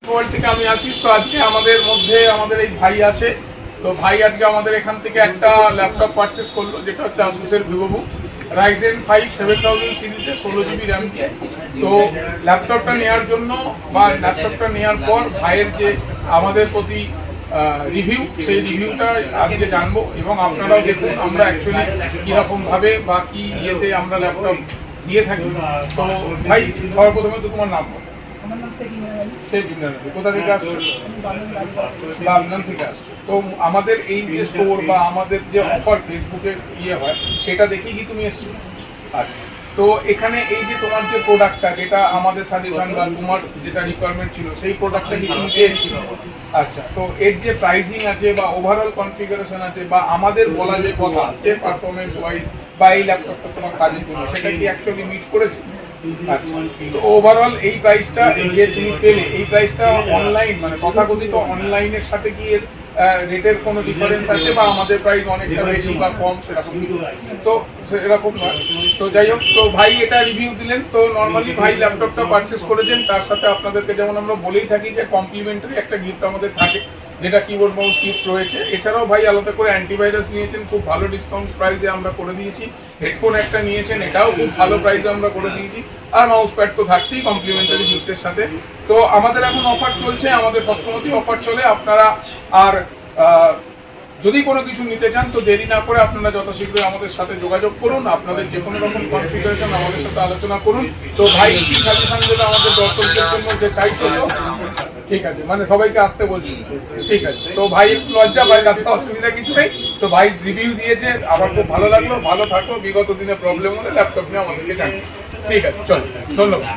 Mobile থেকে আমি আশিস। তো আজকে আমাদের মধ্যে আমাদের এই ভাই আছে, তো ভাই আজকে আমাদের এখান থেকে একটা ল্যাপটপ পারচেস করলো, যেটা হচ্ছে আসুসের ভিভোবুক রাইজেন 5 7000 সিরিজে 16 জিবি র্যাম দিয়ে। তো ল্যাপটপটা নেওয়ার জন্য বা ল্যাপটপটা নেওয়ার পর ভাইয়ের যে আমাদের প্রতি রিভিউ, সেই রিভিউটা আজকে জানবো এবং আপনারাও দেখুন আমরা অ্যাকচুয়ালি কীরকমভাবে বা কী ইয়েতে আমরা ল্যাপটপ দিয়ে থাকি। তো ভাই সবার প্রথমে তো তোমার নাম বলো। কোথা থেকে আসছো? বাগনান থেকে আসছো। তো আমাদের এই যে স্টোর বা আমাদের যে অফার ফেসবুকে ইয়ে হয়, সেটা দেখেই কি তুমি এসছো? আচ্ছা, তো এখানে এই যে তোমার যে প্রোডাক্টটা, যেটা আমাদের সাজেশন বা তোমার যেটা রিকোয়ারমেন্ট ছিল, সেই প্রোডাক্টটা কি তুমি পেয়েছিলে? আচ্ছা, তো এর যে প্রাইসিং আছে বা ওভারঅল কনফিগারেশন আছে বা আমাদের বলা যে কথা যে পারফরমেন্স ওয়াইজ বা এই ল্যাপটপটা তোমার কাজে ছিল, সেটা কি অ্যাকচুয়ালি মিট করেছে? ওভারঅল এই প্রাইসটা যে তুমি পেলে, এই প্রাইসটা অনলাইন মানে তথাকথিত অনলাইনের সাথে কি এর রেটের কোনো ডিফারেন্স আছে বা আমাদের প্রাইস অনেকটা বেশি বা কম সেরকম? তো এরকম নয়। তো যাই হোক, তো ভাই এটা রিভিউ দিলেন। তো নর্মালি ভাই ল্যাপটপটা পারচেস করেছেন, তার সাথে আপনাদেরকে যেমন আমরা বলেই থাকি যে কমপ্লিমেন্টারি একটা গিফট আমাদের থাকে, যেটা কিবোর্ড মাউস গিফট রয়েছে। এছাড়াও ভাই আলাদা করে অ্যান্টিভাইরাস নিয়েছেন, খুব ভালো ডিসকাউন্ট প্রাইসে আমরা করে দিয়েছি। হেডফোন একটা নিয়েছেন, এটাও খুব ভালো প্রাইসে আমরা করে দিয়েছি। আর মাউস প্যাড তো থাকছেই কমপ্লিমেন্টারি গিফটের সাথে। তো আমাদের এখন অফার চলছে, আমাদের সবসময়ই অফার চলে। আপনারা আর যদি কোনো কিছু নিতে চান তো দেরি না করে আপনারা যত শীঘ্রই আমাদের সাথে যোগাযোগ করুন, আপনাদের যে কোনো রকম কনফিগারেশন আমাদের সাথে আলোচনা করুন। তো ভাই কি সাজেশন যেটা আমাদের দর্শকদের জন্য যে চাইছে, তো ঠিক আছে, মানে সবাইকে আসতে বলছি, ঠিক আছে। তো ভাই একটু লজ্জা পায়, তাতে অসুবিধা কিছু নেই। তো ভাই রিভিউ দিয়েছে, আমার খুব ভালো লাগলো। ভালো থাকো, বিগত দিনে প্রবলেম হলে ল্যাপটপ নিয়ে আমাদেরকে জানিয়ে। ঠিক আছে, চলো, ধন্যবাদ।